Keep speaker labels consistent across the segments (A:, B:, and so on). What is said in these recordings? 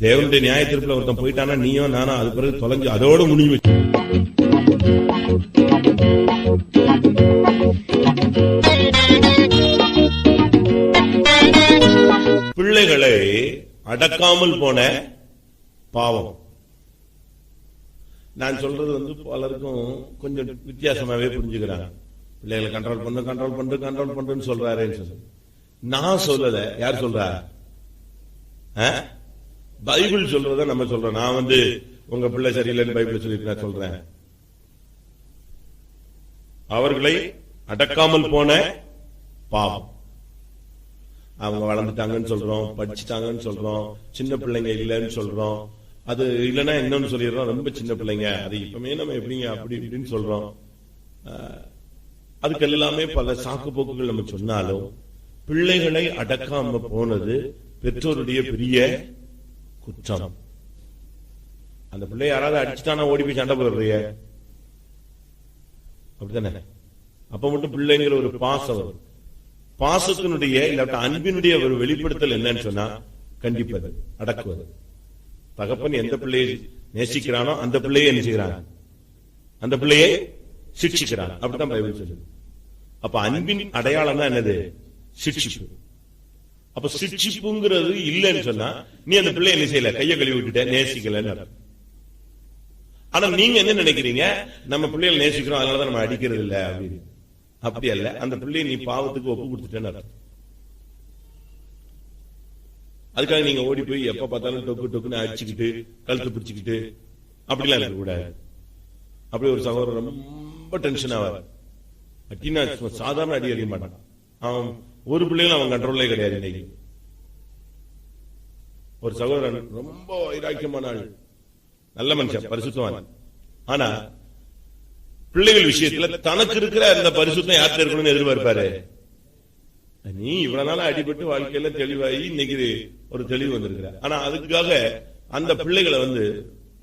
A: தேவனுடைய நியாய தீர்ப்புல ஒருத்தன் போயிட்டானா நீயோ நானா அது பிறகு தொலைஞ்சு அதோட முடிஞ்சு. பிள்ளைகளை அடக்காமல் போன பாவம். நான் சொல்றது பலருக்கும் கொஞ்சம் வித்தியாசமாவே புரிஞ்சுக்கிறாங்க. பிள்ளைகளை கண்ட்ரோல் பண்றேன்னு சொல்றாரு. நான் சொல்லல, யார் சொல்றா? பைபிள் சொல்றத நம்ம சொல்றோம். நான் உங்க பிள்ளை சரியில்லைன்னு பைபிள் சொல்லிட்டு நான் சொல்றேன். அவர்களை அடக்காமல் போன பாவம். அவங்க வளர்ந்துட்டாங்கன்னு சொல்றோம், படிச்சுட்டாங்கன்னு சொல்றோம், சின்ன பிள்ளைங்க இல்லைன்னு சொல்றோம். அது இல்லைன்னா இன்னொன்னு சொல்லிடுறோம், ரொம்ப சின்ன பிள்ளைங்க, அது இப்பவுமே நம்ம எப்படிங்க அப்படி இப்படின்னு சொல்றோம். அதுக்கு எல்லாமே பல சாக்கு போக்குகள் நம்ம சொன்னாலும் பிள்ளைகளை அடக்காம போனது பெற்றோருடைய பெரிய குற்றம். அந்த பிள்ளை யாராவது அடிச்சுட்டானா ஓடி போய் சண்டை போடுறிய, அப்படித்தானே? அப்ப மட்டும் பிள்ளைங்கிற ஒரு பாசம் வரும். பாசத்தினுடைய இல்லாட்ட அன்பினுடைய ஒரு வெளிப்படுத்தல் என்னன்னு சொன்னா கண்டிப்பது, அடக்குவது. தகப்பன் எந்த பிள்ளையை நேசிக்கிறானோ அந்த பிள்ளையை என்ன செய்கிறான்? அந்த பிள்ளையை சிக்ஷிக்கிறான். அப்படித்தான் பைபிள் சொல்லுது. அப்ப அன்பின் அடையாளம் தான் என்னது? சிக்ஷிப்பு. அப்ப சிக்ஷிப்புங்கிறது இல்லைன்னு சொன்னா நீ அந்த பிள்ளை என்ன செய்யல, கையை கழுவி விட்டுட்ட, நேசிக்கலன்னு. ஆனா நீங்க என்ன நினைக்கிறீங்க? நம்ம பிள்ளைகளை நேசிக்கிறோம் அதனாலதான் நம்ம அடிக்கிறது இல்ல அப்படின்னு. அப்படி அல்ல. அந்த பிள்ளையை நீ பாவத்துக்கு ஒப்பு கொடுத்துட்டேன்னு. அதுக்காக நீங்க ஓடி போய் எப்ப பார்த்தாலும் டொக்கு டொக்குன்னு அடிச்சுக்கிட்டு கழுத்து பிடிச்சுக்கிட்டு அப்படிலாம் இருக்க கூடாது. அப்படி ஒரு சகோதரர் ரொம்ப டென்ஷன் ஆவார். அட்டினா சாதாரண அடி அடிக்க மாட்டான். அவன் ஒரு பிள்ளைகளும் அவன் கண்ட்ரோல்லே கிடையாது. இன்னைக்கு ஒரு சகோதரன் ரொம்ப வைராக்கியமான ஆள், நல்ல மனுஷன், பரிசுத்தவான். ஆனா பிள்ளைகள் விஷயத்துல தனக்கு இருக்கிற அந்த பரிசுத்தம் யார்கிட்ட இருக்கணும்னு எதிர்பார்ப்பாரு. நீ இவ்வளவு நாள் அடிபட்டு வாழ்க்கையில தெளிவாகி இன்னைக்கு ஒரு தெளிவு வந்திருக்கிற. ஆனா அதுக்காக அந்த பிள்ளைகளை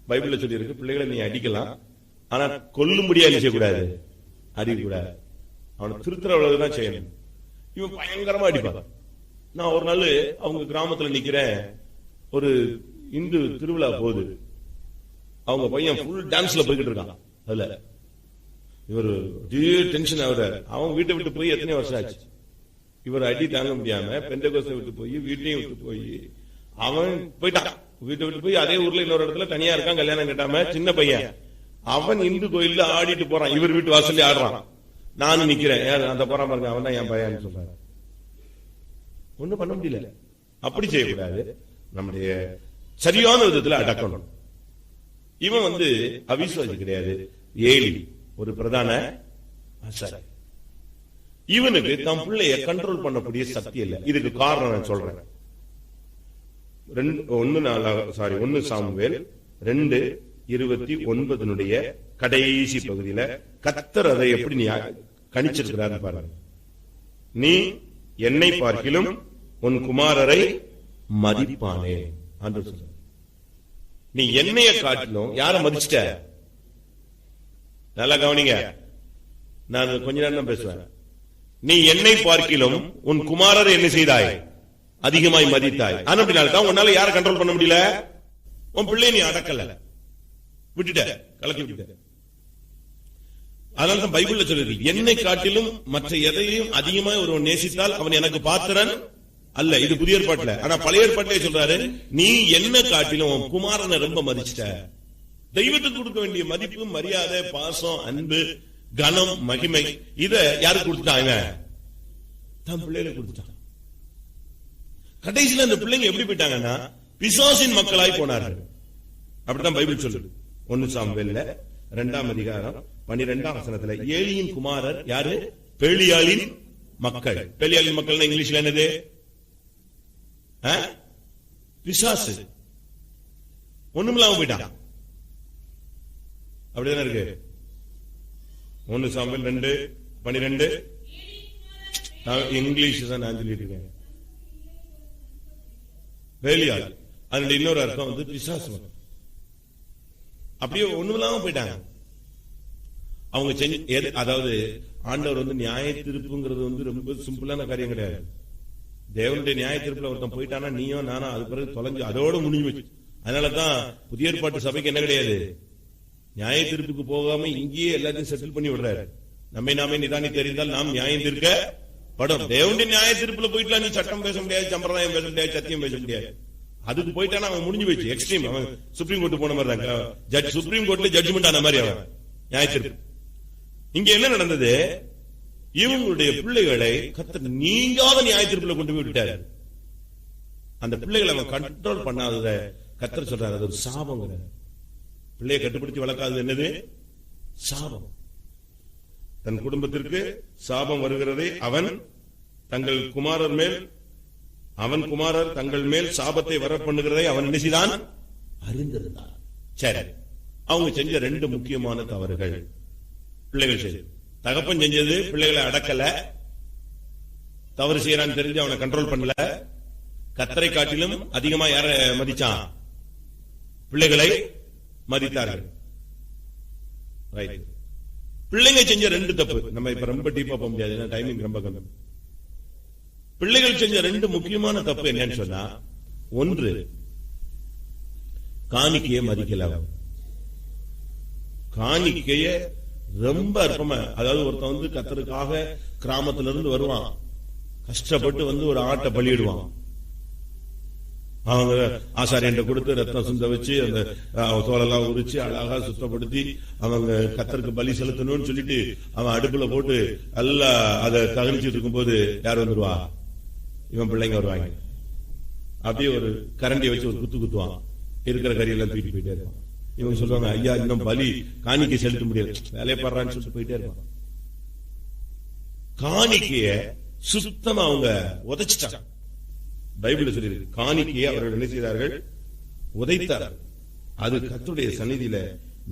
A: பைபிள்ல சொல்லி இருக்கு, பிள்ளைகளை நீ அடிக்கலாம், ஆனா கொல்லும்படியா என்ன செய்யக்கூடாது, அடிக்கக்கூடாது. அவனை திருத்துறவளவுதான் செய்யணும். இவன் பயங்கரமா அடிப்பான். நான் ஒரு நாள் அவங்க கிராமத்துல நிக்கிறேன், ஒரு இந்து திருவிழா போகுது. அவங்க பையன் ஃபுல் டான்ஸ்ல போய்கிட்டு இருக்கான். அதுல இவர் டென்ஷன் ஆகுறாரு. அவன் வீட்டை விட்டு போய் எத்தனை வருஷம் ஆச்சு. இவர் அடி தாங்க முடியாம பெந்தகோஸ்தை விட்டு போய் வீட்டையும் விட்டு போய் அவன் போயிட்டான். வீட்டை விட்டு போய் அதே ஊர்ல இன்னொரு இடத்துல தனியா இருக்கான், கல்யாணம் கட்டாம, சின்ன பையன். அவன் இந்து கோயில்ல ஆடிட்டு போறான், இவர் வீட்டு வாசல்ல ஆடுறான். நானும் நிக்கிறேன், அந்த போறான் பாருங்க, அவன் தான் என் பையன் சொல்றாரு. ஒண்ணும் பண்ண முடியல. அப்படி செய்யக்கூடாது. நம்முடைய சரியான விதத்துல அடக்கணும். இவன் அவிசுவாசி கிடையாது, ஏழி, ஒரு பிரதான ஆசாரி. இவனுக்கு தம் பிள்ளைய கண்ட்ரோல் பண்ணக்கூடிய சக்தி இல்ல. இதுக்கு காரணம் நான் சொல்றேன். 1 சாமுவேல் 2:29 கடைசி பகுதியில கர்த்தர் அதை எப்படி நீ கணிச்சிருக்கிறார் பாருங்க. நீ என்னை பார்க்கிலும் உன் குமாரரை மதிப்பானே. நீ என்னைய காட்டிலும் யார மதிச்சிட்ட? நல்லா கவனிங்க, நான் கொஞ்ச நேரம் பேசுவேன். நீ என்னை பார்க்கிலும் உன் குமாரரை என்ன செய்தாய்? அதிகமாய் மதித்தாய். அதனால்தான் உன்னால யாரை கண்ட்ரோல் பண்ண முடியல? உன் பிள்ளைய நீ அடக்கல, விட்டுட்ட, கலக்கி விட்டுட்ட. அதனால்தான் பைபிள்ல சொல்லுது, என்னை காட்டிலும் மற்ற எதையும் அதிகமாய் ஒருவன் நேசித்தால் அவன் எனக்கு பாத்திரன் அல்ல. இது புதிய ஏற்பாட்டுல. ஆனா பழைய ஏற்பாட்டிலே சொல்றாரு, நீ என்ன காட்டிலும் உன் குமாரனை ரொம்ப மதிச்சிட்ட. தெய்வத்துக்கு கொடுக்க வேண்டிய மதிப்பு, மரியாதை, பாசம், அன்பு, கனம், மகிமை, இத யாருக்கு கொடுத்தாங்க? தன் பிள்ளைகளை கொடுத்துட்டாங்க. கடைசியில் அந்த பிள்ளைங்க எப்படி போயிட்டாங்கன்னா பிசாசின் மக்களாய் போனார்கள். அப்படித்தான் பைபிள் சொல்லுது. 1 சாமுவேல் 2:12 ஏலியின் குமாரர் யாரு? பேலியாளின் மக்கள். பேலியாளின் மக்கள் இங்கிலீஷ்ல என்னது? பிசாசு. ஒண்ணுமில்லாம போயிட்டான். அப்படிதானே இருக்கு. 1 சாமுவேல் 2:12 இங்கிலீஷ் தான் நான் சொல்லிட்டு இருக்கேன். பேலியாள், அதனுடைய இன்னொரு அர்த்தம் பிசாசு. அப்படியே ஒண்ணுமில்லாம போயிட்டாங்க. அவங்க அதாவது ஆண்டவர் நியாய தீர்ப்புங்கிறது ரொம்ப சிம்பிளான காரியம் கிடையாது. தேவனுடைய நியாய தீர்ப்புல ஒருத்தன் போயிட்டானா நீயோ நானா அது பிறகு தொலைஞ்சு அதோட முடிஞ்சு வச்சு. அதனாலதான் புதிய ஏற்பாட்டு சபைக்கு என்ன கிடையாது, நியாய தீர்ப்புக்கு போகாம இங்கேயே எல்லாத்தையும் செட்டில் பண்ணி விடுறாரு. நம்மை நாமே நிதானித்து அறிந்தால் நாம் நியாயம் தீர்க்க படும். தேவனுடைய நியாய தீர்ப்புல போயிட்டு நீ சட்டம் பேச முடியாது, சம்பிரதாயம் பேச முடியாது, சத்தியம் பேச முடியாது. அதுக்கு போயிட்டானா அவன் முடிஞ்சு போயிடுச்சு. எக்ஸ்ட்ரீம். அவன் சுப்ரீம் கோர்ட் போன மாதிரி தான். சுப்ரீம் கோர்ட்ல ஜட்ஜ்மெண்ட் ஆன மாதிரி அவன் நியாய தீர்ப்பு. இங்க என்ன நடந்தது, இவங்களுடைய பிள்ளைகளை கர்த்தர் நீங்காத நியாய தீர்ப்புல கொண்டு போய் விட்டாரு. அந்த பிள்ளைகளை அவன் கண்ட்ரோல் பண்ணாதத கர்த்தர் சொல்றாரு, அது ஒரு சாபம். பிள்ளையை கட்டுப்படுத்தி வளர்க்காதது என்னது, சாபம். தன் குடும்பத்திற்கு சாபம் வருகிறதை அவன் தங்கள் குமாரர் மேல், அவன் குமாரர் தங்கள் மேல் சாபத்தை வர பண்ணுகிறதை அவன் நினைச்சுதான் அறிந்திருந்தான். சரி, அவங்க செஞ்ச ரெண்டு முக்கியமான தவறுகள் பிள்ளைகள் செய்து. தகப்பன் செஞ்சது பிள்ளைகளை அடக்கல, தவறு செய்யறான்னு தெரிஞ்சு அவனை கண்ட்ரோல் பண்ணல. கர்த்தரை காட்டிலும் அதிகமா யார மதிச்சான், பிள்ளைகளை மதித்தார்கள். பிள்ளைங்க செஞ்ச ரெண்டு தப்பு. நம்ம இப்ப ரொம்ப டீப்பா போக முடியாது, டைமிங் ரொம்ப கம்மி. பிள்ளைகள் செஞ்ச ரெண்டு முக்கியமான தப்பு என்னன்னு சொன்னா, ஒன்று காணிக்கையை மதிக்கல. காணிக்கைய ரொம்ப அற்பமா, அதாவது ஒருத்தன் வந்து கர்த்தருக்காக கிராமத்துல இருந்து வருவான், கஷ்டப்பட்டு வந்து ஒரு ஆட்டை பலியிடுவான். அவங்க ஆசாரியன்ட்ட கொடுத்து ரத்தம் சுந்த வச்சு அந்த தோலெல்லாம் உரிச்சு அழகா சுத்தப்படுத்தி அவங்க கர்த்தருக்கு பலி செலுத்தணும்னு சொல்லிட்டு அவன் அடுப்புல போட்டு எல்லாம் அதை தகனிச்சுட்டு இருக்கும் போது யார் வந்துருவா, இவன் பிள்ளைங்க வருவாங்க. அப்படியே ஒரு கரண்டியை வச்சு ஒரு குத்து குத்துவான், இருக்கிற கறியெல்லாம் தூக்கிட்டு போயிட்டே இருப்பான். இவங்க சொல்லுவாங்க, ஐயா இன்னும் பலி காணிக்கை செலுத்த முடியாது, வேலையை பாடுறான்னு சொல்லிட்டு போயிட்டே இருப்பான். காணிக்கைய சுத்தமா அவங்க உதைச்சிட்டாங்க. பைபிள் சொல்லியிருக்கு, காணிக்கையை அவர்கள் என்ன செய்தார்கள், உதைத்தார்கள். அது கர்த்தருடைய சந்நிதியில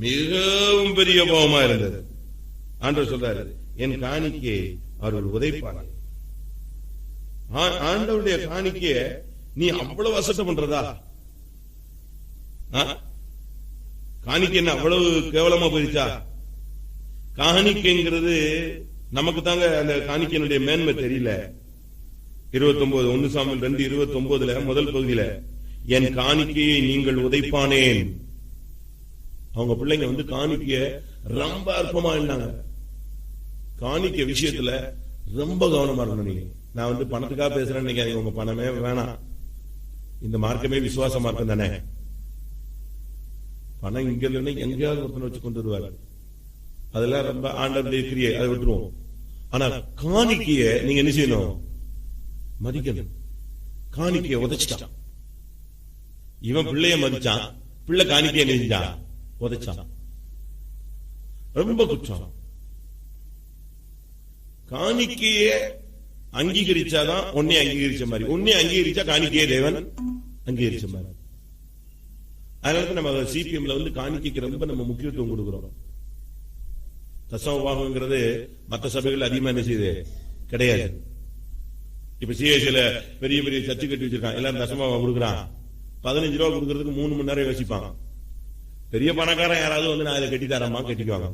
A: மிகவும் பெரிய பாவமா இருந்தது. ஆண்டவர் சொல்றாரு, என் காணிக்கையை அவர்கள் உதைப்பார்கள். ஆண்டவருடைய காணிக்கைய நீ அவ்வளவு அசட்டம் பண்றதா? காணிக்கை என்ன அவ்வளவு கேவலமா போயிருச்சா? காணிக்கைங்கிறது நமக்கு தாங்க அந்த காணிக்கையினுடைய மேன்மை தெரியல. 29 1 சாமுவேல் 2:29 முதல் பகுதியில, என் காணிக்கையை நீங்கள் உதைப்பானேன். அவங்க பிள்ளைங்க வந்து காணிக்கைய ரொம்ப அற்பமா இருந்தாங்க. காணிக்கை விஷயத்துல ரொம்ப கவனமா இருக்கணும். நான் வந்து பணத்துக்காக பேசுறேன்னு நினைக்காதீங்க, உங்க பணமே வேணாம். இந்த மார்க்கமே விசுவாச மார்க்கம் தானே. பணம் இங்க இல்லைன்னா எங்கேயாவது ஒருத்தனை வச்சு கொண்டு வருவாரு, அதெல்லாம் ரொம்ப ஆண்டவருடைய கிரியை, அதை விட்டுருவோம். ஆனா காணிக்கைய நீங்க என்ன செய்யணும், மதிக்கணும். காணிக்கைய உதைச்சிட்டான். இவன் பிள்ளைய மதிச்சான், பிள்ளை காணிக்கைய நெஞ்சான், உதைச்சான். ரொம்ப குற்றம். காணிக்கைய அங்கீகரிச்சாதான் உன்னை அங்கீகரிச்ச மாதிரி, உன்னை அங்கீகரிச்சா காணிக்கைய தேவன் அங்கீகரிச்ச மாதிரி. அதனால நம்ம சிபிஎம்ல வந்து காணிக்கைக்கு ரொம்ப நம்ம முக்கியத்துவம் கொடுக்கிறோம். தசமபாகம்ங்கிறது மற்ற சபைகள் அதிகமா என்ன செய்யுது கிடையாது. இப்ப சிஎஸ்ல பெரிய பெரிய சர்ச்சை கட்டி வச்சிருக்கான், எல்லாரும் தசமபாகம் கொடுக்குறான். 15 ரூபா கொடுக்கறதுக்கு 3 மணி நேரம் யோசிப்பாங்க. பெரிய பணக்காரன் யாராவது வந்து நான் இதை கட்டித்தாரமா கட்டிக்குவாங்க.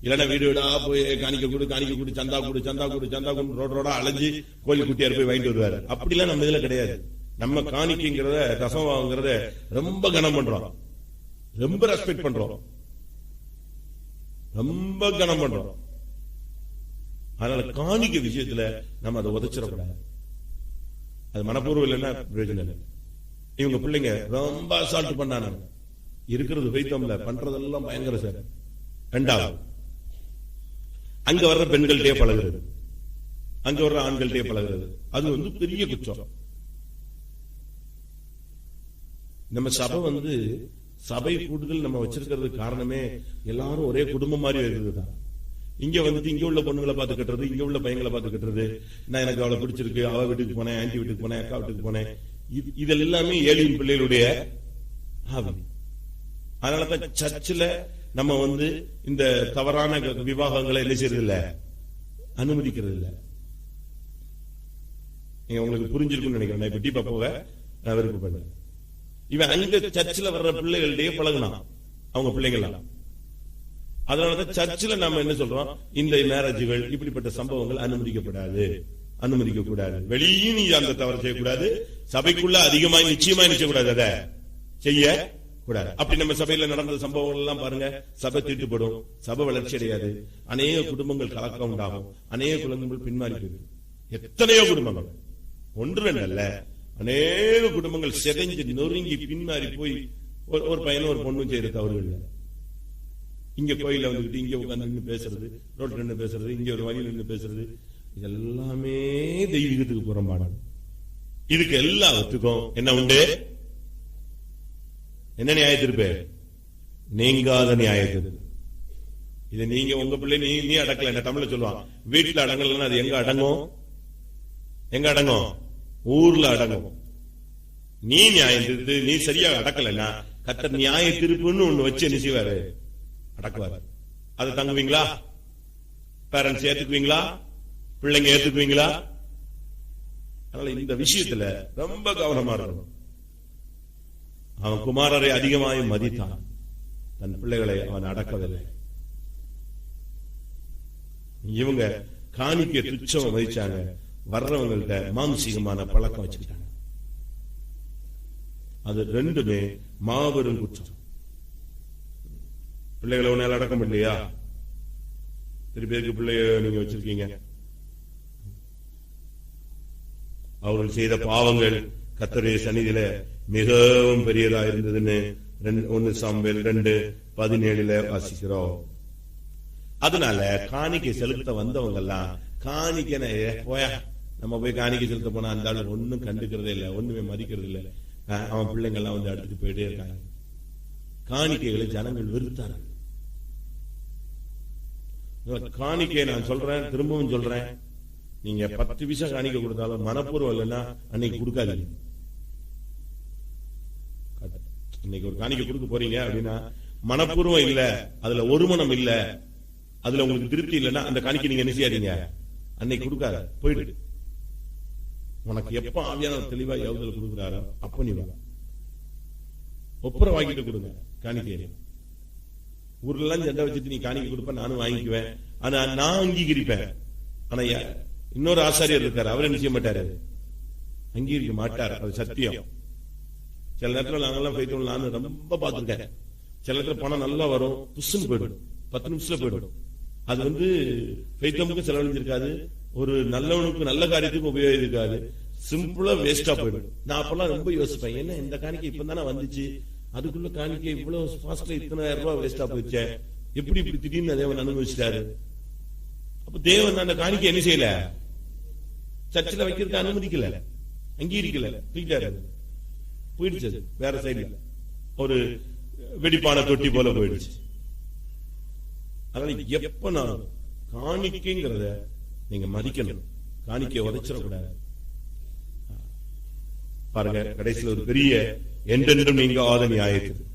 A: இல்லன்னா வீடு வீடா போய் காணிக்க கூடு, காணிக்க கூடு, சந்தா கூடு, சந்தா கூடு, சந்தா கூடு, ரோட ரோடா அலைஞ்சு கோழி குட்டியார் போய் வாங்கிட்டு வருவாரு. அப்படிலாம் நம்ம இதுல கிடையாது. நம்ம காணிக்கைங்கிறத தசமபாகங்கிறத ரொம்ப கனம் பண்றோம், ரொம்ப ரெஸ்பெக்ட் பண்றோம், ரொம்ப கனம் பண்றோம். அதனால காணிக்கை விஷயத்துல நம்ம அதை உதைச்சிடக்கூடாது. அது மனப்பூர்வம் இல்லைன்னா பிரயோஜனம் இல்லை. இவங்க பிள்ளைங்க ரொம்ப அசால்ட் பண்ணாங்க. இருக்கிறது வைத்தோம்ல, பண்றதெல்லாம் பயங்கர சார். ரெண்டாவது, அங்க வர்ற பெண்கள்டே பழகுறது, அங்க வர்ற ஆண்கள்டே பழகுறது, அது வந்து பெரிய குற்றம். நம்ம சபை வந்து சபை கூடுதல் நம்ம வச்சிருக்கிறது காரணமே எல்லாரும் ஒரே குடும்பம் மாதிரி இருக்குதுதான். இங்க வந்துட்டு இங்க உள்ள பொண்ணுங்களை பார்த்து கட்டுறது, இங்க உள்ள பையங்களை பார்த்து கட்டுறது, நான் எனக்கு அவளை பிடிச்சிருக்கு, அவ வீட்டுக்கு போனேன், ஆன்டி வீட்டுக்கு போனேன், அக்கா வீட்டுக்கு போனேன், இது எல்லாமே ஏழியின் பிள்ளைகளுடைய ஆவி. அதனாலதான் சர்ச்சில் நம்ம வந்து இந்த தவறான விவாகங்களை என்ன செய்யறது இல்ல, அனுமதிக்கிறது இல்ல. உங்களுக்கு புரிஞ்சிருக்குன்னு நினைக்கிறேன். இப்ப டீப்பா போக நான் விருப்பப்படுறேன். இவன் அங்க சர்ச்சில் வர்ற பிள்ளைகளிடையே பழகுனான், அவங்க பிள்ளைங்களாம். அதனாலதான் சர்ச்சில் நம்ம என்ன சொல்றோம், இந்த மேரேஜுகள் இப்படிப்பட்ட சம்பவங்கள் அனுமதிக்கப்படாது, அனுமதிக்க கூடாது. வெளியும் நீ அந்த தவறு செய்யக்கூடாது, சபைக்குள்ள அதிகமாக நிச்சயமா நிச்சயக்கூடாது. அதை செய்ய கூடாது. அப்படி நம்ம சபையில நடந்த சம்பவங்கள் எல்லாம் பாருங்க, சபை தீட்டுப்படும், சபை வளர்ச்சி அடையாது, அநேக குடும்பங்கள் கலக்கம் உண்டாகும், அநேக குடும்பங்கள் பின்மாறி போயிடும். எத்தனையோ குடும்பங்கள், ஒன்று ரெண்டு அல்ல, அநேக குடும்பங்கள் செதைஞ்சு நொறுங்கி பின்மாறி போய் ஒரு பையனும் ஒரு பொண்ணும் செய்யற தவறுகள். இங்க கோயில வந்துகிட்டு இங்க உட்கார்ந்து நின்று பேசுறது, ரோட்ல நின்று பேசுறது, இங்க ஒரு வழியில் நின்று பேசுறது, இதெல்லாமே தெய்வீகத்துக்கு புறம்பானது. இதுக்கு எல்லாத்துக்கும் என்ன உண்டு? என்ன நியாயத்திருப்பே? நீங்காத நியாயத்திருப்பு. இது நீங்க உங்க பிள்ளை நீ அடக்கல, என்ன தமிழ்ல சொல்லுவான், வீட்டுல அடங்கலன்னா அது எங்க அடங்கும்? எங்க அடங்கும்? ஊர்ல அடங்கும். நீ நியாயம் திருத்து, நீ சரியா அடக்கலன்னா கர்த்தர் நியாய திருப்புன்னு ஒண்ணு வச்சு என்ன செய்வாரு? அடக்குவாரு. அதை தங்குவீங்களா? பேரண்ட்ஸ் ஏத்துக்குவீங்களா? பிள்ளைங்க ஏத்துக்குவீங்களா? அதனால இந்த விஷயத்துல ரொம்ப கவனமா இருக்கணும். அவன் குமாரரை அதிகமாய் மதித்தான், தன் பிள்ளைகளை அவன் அடக்கவில்லை. இவங்க காணிக்க துச்சம் மதிச்சாங்க, வர்றவங்கள்ட்ட மாம்சீகமான பழக்கம் வச்சுக்கிட்டாங்க. அது ரெண்டுமே மாபெரும் குற்றம். பிள்ளைகளை உன்னால அடக்க முடியலையா? திருப்பி பிள்ளைய நீங்க வச்சிருக்கீங்க. அவர்கள் செய்த பாவங்கள் கர்த்தருடைய சந்நிதியில மிகவும் பெரியதா இருந்ததுன்னு 1 சாமுவேல் 2:17 வாசிக்கிறோம். அதனால காணிக்கை செலுத்த வந்தவங்க எல்லாம் காணிக்க போயா, நம்ம போய் காணிக்கை செலுத்த போனா அந்த ஆளு ஒன்னும் கண்டுக்கிறதே இல்லை, ஒண்ணுமே மதிக்கிறது இல்லை. அவன் பிள்ளைங்க எல்லாம் வந்து அடுத்து போயிட்டே இருக்காங்க. காணிக்கைகளை ஜனங்கள் வெறுத்தார்கள். காணிக்கையை நான் சொல்றேன், திரும்பவும் சொல்றேன், நீங்க 10 பைசா காணிக்கை கொடுத்தாலும் மனப்பூர்வம் இல்லைன்னா அன்னைக்கு கொடுக்காதீங்க. இன்னைக்கு ஒரு காணிக்கை கொடுக்க போறீங்க அப்படின்னா மனப்பூர்வம் இல்ல, அதுல ஒரு மனம் இல்ல, அதுல உங்களுக்கு திருப்தி இல்லைன்னா அந்த காணிக்கை நீங்க என்ன செய்யாதீங்க, அன்னைக்கு கொடுக்காத, போயிடு. உனக்கு எப்ப ஆவியான தெளிவா எவ்வளவு கொடுக்குறாரோ அப்ப நீ வா, ஒப்புற வாங்கிட்டு கொடுங்க காணிக்கை. ஊர்ல எல்லாம் சண்டை வச்சுட்டு நீ காணிக்கை கொடுப்ப, நானும் வாங்கிக்குவேன், ஆனா நான் அங்கீகரிப்பேன். ஆனா இன்னொரு ஆசாரியர் இருக்காரு, அவர் என்ன செய்ய மாட்டாரு, அங்கீகரிக்க மாட்டார். அது சத்தியம். சில நேரத்தில் நாங்கெல்லாம் போயிட்டு நானும் ரொம்ப பார்த்திருக்கேன். சில நேரத்தில் பணம் நல்லா வரும், புஷ்ன்னு போயிடும், 10 நிமிஷத்துல போயிடும். அது வந்து பைத்தமுக்கு செலவழிஞ்சிருக்காது, ஒரு நல்லவனுக்கு நல்ல காரியத்துக்கு உபயோகிக்காது, சிம்பிளா வேஸ்டா போயிடும். நான் அப்பெல்லாம் ரொம்ப யோசிப்பேன், என்ன இந்த காணிக்கை இப்பதானே வந்துச்சு, அதுக்குள்ள காணிக்கை இவ்வளவு ஃபாஸ்ட்ல இத்தனை ரூபாய் வேஸ்டா போயிடுச்சே, எப்படி இப்படி திடீர்னு தேவன் அனுபவிச்சிட்டாரு. அப்ப தேவன் அந்த காணிக்கை என்ன செய்யல, சர்ச்சில் வைக்கிறதுக்கு அனுமதிக்கல, அங்கீகரிக்கல, தூக்கிட்டாரு, போயிடுச்சு வேற சைடுல, ஒரு வெடிப்பான தொட்டி போல போயிடுச்சு. அதனால எப்ப நான் காணிக்கைங்கிறத நீங்க மதிக்கணும், காணிக்கையை உதைச்சிடக்கூடாது. பாருங்க, கடைசியில் ஒரு பெரிய என்றென்றும் நீங்க ஆத நியாயத்துக்கு